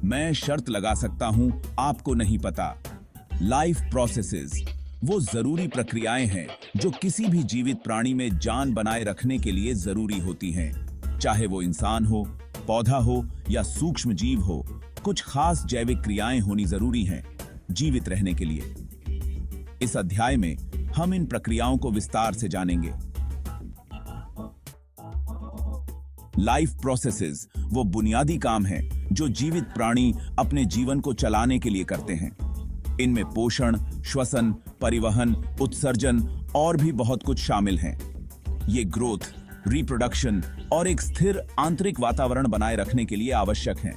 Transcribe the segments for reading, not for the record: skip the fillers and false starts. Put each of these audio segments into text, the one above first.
मैं शर्त लगा सकता हूं, आपको नहीं पता। लाइफ प्रोसेसेस वो जरूरी प्रक्रियाएं हैं जो किसी भी जीवित प्राणी में जान बनाए रखने के लिए जरूरी होती हैं। चाहे वो इंसान हो, पौधा हो या सूक्ष्म जीव हो, कुछ खास जैविक क्रियाएं होनी जरूरी हैं जीवित रहने के लिए। इस अध्याय में हम इन प्रक्रियाओं को विस्तार से जानेंगे। लाइफ प्रोसेसेस वो बुनियादी काम हैं जो जीवित प्राणी अपने जीवन को चलाने के लिए करते हैं। इनमें पोषण, श्वसन, परिवहन, उत्सर्जन और भी बहुत कुछ शामिल हैं। ये ग्रोथ, रिप्रोडक्शन और एक स्थिर आंतरिक वातावरण बनाए रखने के लिए आवश्यक हैं।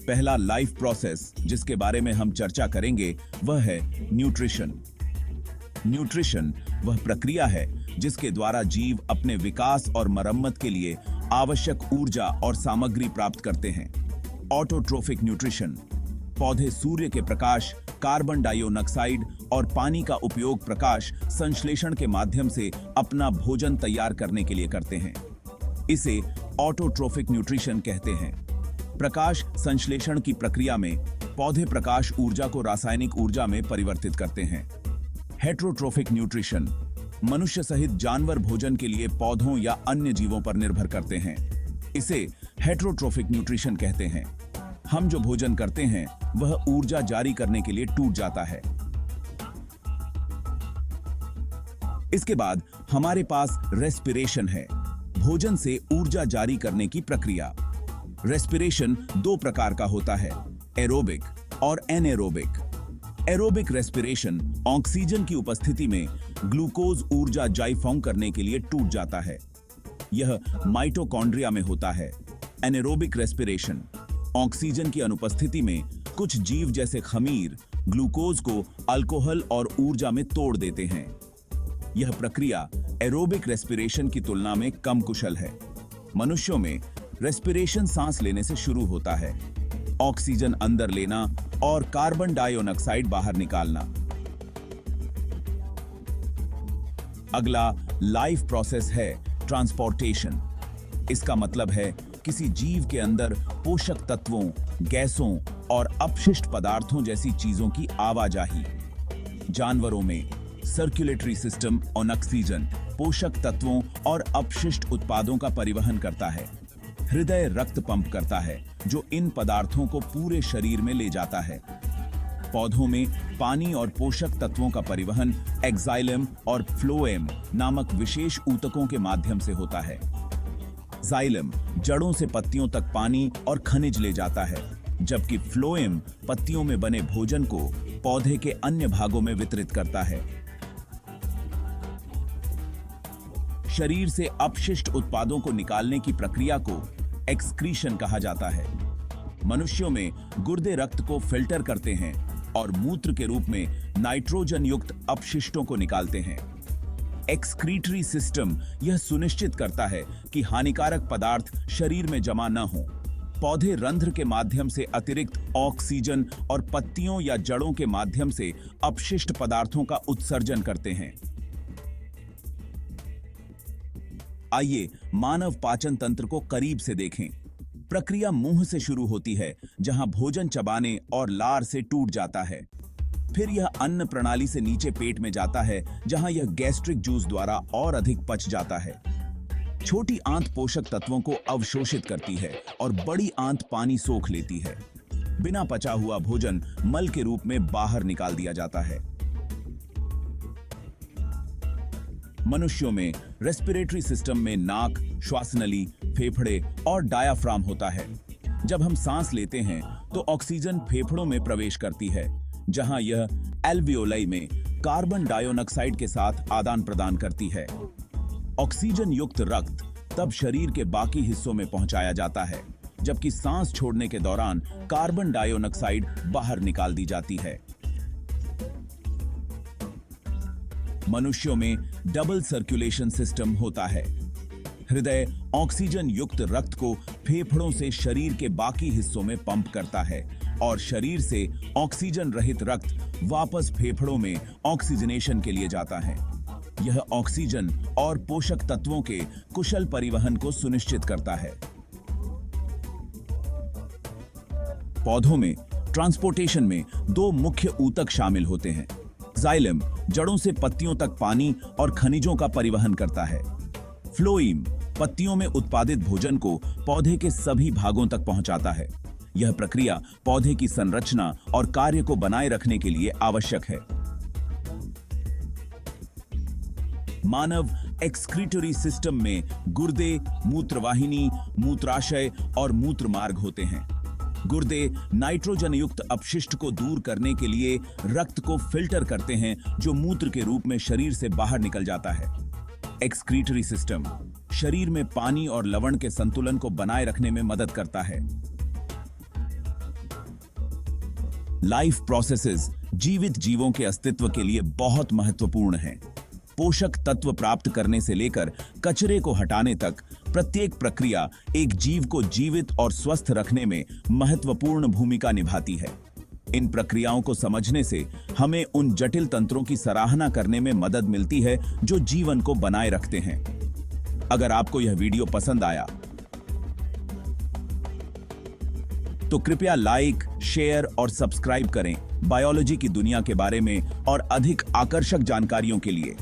पहला लाइफ प्रोसेस जिसके बारे में हम चर्चा करेंगे वह है न्यूट्रिशन। न्यूट्रिशन वह प्रक्रिया है जिसके द्वारा जीव अपने विकास और मरम्मत के लिए आवश्यक ऊर्जा और सामग्री प्राप्त करते हैं। ऑटोट्रोफिक न्यूट्रिशन, पौधे सूर्य के प्रकाश, कार्बन डाइऑक्साइड और पानी का उपयोग प्रकाश संश्लेषण के माध्यम से अपना भोजन तैयार करने के लिए करते हैं। इसे ऑटोट्रोफिक न्यूट्रिशन कहते हैं। प्रकाश संश्लेषण की प्रक्रिया में पौधे प्रकाश ऊर्जा को रासायनिक ऊर्जा में परिवर्तित करते हैं। हेट्रोट्रोफिक न्यूट्रिशन, मनुष्य सहित जानवर भोजन के लिए पौधों या अन्य जीवों पर निर्भर करते हैं। इसे हेट्रोट्रोफिक न्यूट्रिशन कहते हैं। हम जो भोजन करते हैं वह ऊर्जा जारी करने के लिए टूट जाता है। इसके बाद हमारे पास रेस्पिरेशन है, भोजन से ऊर्जा जारी करने की प्रक्रिया। रेस्पिरेशन दो प्रकार का होता है, एरोबिक और एनएरोबिक। एरोबिक रेस्पिरेशन ऑक्सीजन की उपस्थिति में ग्लूकोज ऊर्जा जाइफॉर्म करने के लिए टूट जाता है। यह माइटोकॉन्ड्रिया में होता है। एनेरोबिक रेस्पिरेशन ऑक्सीजन की अनुपस्थिति में कुछ जीव जैसे खमीर ग्लूकोज को अल्कोहल और ऊर्जा में तोड़ देते हैं। यह प्रक्रिया एरोबिक रेस्पिरेशन की तुलना में कम कुशल है। मनुष्यों में रेस्पिरेशन सांस लेने से शुरू होता है, ऑक्सीजन अंदर लेना और कार्बन डाइऑक्साइड बाहर निकालना। अगला लाइफ प्रोसेस है ट्रांसपोर्टेशन। इसका मतलब है किसी जीव के अंदर पोषक तत्वों, गैसों और अपशिष्ट पदार्थों जैसी चीजों की आवाजाही। जानवरों में सर्कुलेटरी सिस्टम ऑक्सीजन, पोषक तत्वों और अपशिष्ट उत्पादों का परिवहन करता है। हृदय रक्त पंप करता है जो इन पदार्थों को पूरे शरीर में ले जाता है। पौधों में पानी और पोषक तत्वों का परिवहन एक्साइलम और फ्लोएम नामक विशेष ऊतकों के माध्यम से होता है। जाइलम जड़ों से पत्तियों तक पानी और खनिज ले जाता है, जबकि फ्लोएम पत्तियों में बने भोजन को पौधे के अन्य भागों में वितरित करता है। शरीर से अपशिष्ट उत्पादों को निकालने की प्रक्रिया को एक्सक्रीशन कहा जाता है। मनुष्यों में गुर्दे रक्त को फिल्टर करते हैं और मूत्र के रूप में नाइट्रोजन युक्त अपशिष्टों को निकालते हैं। एक्सक्रीटरी सिस्टम यह सुनिश्चित करता है कि हानिकारक पदार्थ शरीर में जमा न हो। पौधे रंध्र के माध्यम से अतिरिक्त ऑक्सीजन और पत्तियों या जड़ों के माध्यम से अपशिष्ट पदार्थों का उत्सर्जन करते हैं। आइए मानव पाचन तंत्र को करीब से देखें। प्रक्रिया मुंह से शुरू होती है, जहां भोजन चबाने और लार से टूट जाता है। फिर यह अन्न प्रणाली से नीचे पेट में जाता है, जहां यह गैस्ट्रिक जूस द्वारा और अधिक पच जाता है। छोटी आंत पोषक तत्वों को अवशोषित करती है और बड़ी आंत पानी सोख लेती है। बिना पचा हुआ भोजन मल के रूप में बाहर निकाल दिया जाता है। मनुष्यों में रेस्पिरेटरी सिस्टम में नाक, श्वासनली, फेफड़े और डायाफ्राम होता है। जब हम सांस लेते हैं तो ऑक्सीजन फेफड़ों में प्रवेश करती है, जहां यह एल्वियोलाई में कार्बन डाइऑक्साइड के साथ आदान प्रदान करती है। ऑक्सीजन युक्त रक्त तब शरीर के बाकी हिस्सों में पहुंचाया जाता है, जबकि सांस छोड़ने के दौरान कार्बन डाइऑक्साइड बाहर निकाल दी जाती है। मनुष्यों में डबल सर्कुलेशन सिस्टम होता है। हृदय ऑक्सीजन युक्त रक्त को फेफड़ों से शरीर के बाकी हिस्सों में पंप करता है और शरीर से ऑक्सीजन रहित रक्त वापस फेफड़ों में ऑक्सीजनेशन के लिए जाता है। यह ऑक्सीजन और पोषक तत्वों के कुशल परिवहन को सुनिश्चित करता है। पौधों में ट्रांसपोर्टेशन में दो मुख्य ऊतक शामिल होते हैं। जाइलम जड़ों से पत्तियों तक पानी और खनिजों का परिवहन करता है। फ्लोएम पत्तियों में उत्पादित भोजन को पौधे के सभी भागों तक पहुंचाता है। यह प्रक्रिया पौधे की संरचना और कार्य को बनाए रखने के लिए आवश्यक है। मानव एक्सक्रीटरी सिस्टम में गुर्दे, मूत्रवाहिनी, मूत्राशय और मूत्र मार्ग होते हैं। गुर्दे नाइट्रोजन युक्त अपशिष्ट को दूर करने के लिए रक्त को फिल्टर करते हैं, जो मूत्र के रूप में शरीर से बाहर निकल जाता है। एक्सक्रीटरी सिस्टम शरीर में पानी और लवण के संतुलन को बनाए रखने में मदद करता है। लाइफ प्रोसेसेस जीवित जीवों के अस्तित्व के लिए बहुत महत्वपूर्ण हैं। पोषक तत्व प्राप्त करने से लेकर कचरे को हटाने तक प्रत्येक प्रक्रिया एक जीव को जीवित और स्वस्थ रखने में महत्वपूर्ण भूमिका निभाती है। इन प्रक्रियाओं को समझने से हमें उन जटिल तंत्रों की सराहना करने में मदद मिलती है जो जीवन को बनाए रखते हैं। अगर आपको यह वीडियो पसंद आया तो कृपया लाइक, शेयर और सब्सक्राइब करें बायोलॉजी की दुनिया के बारे में और अधिक आकर्षक जानकारियों के लिए।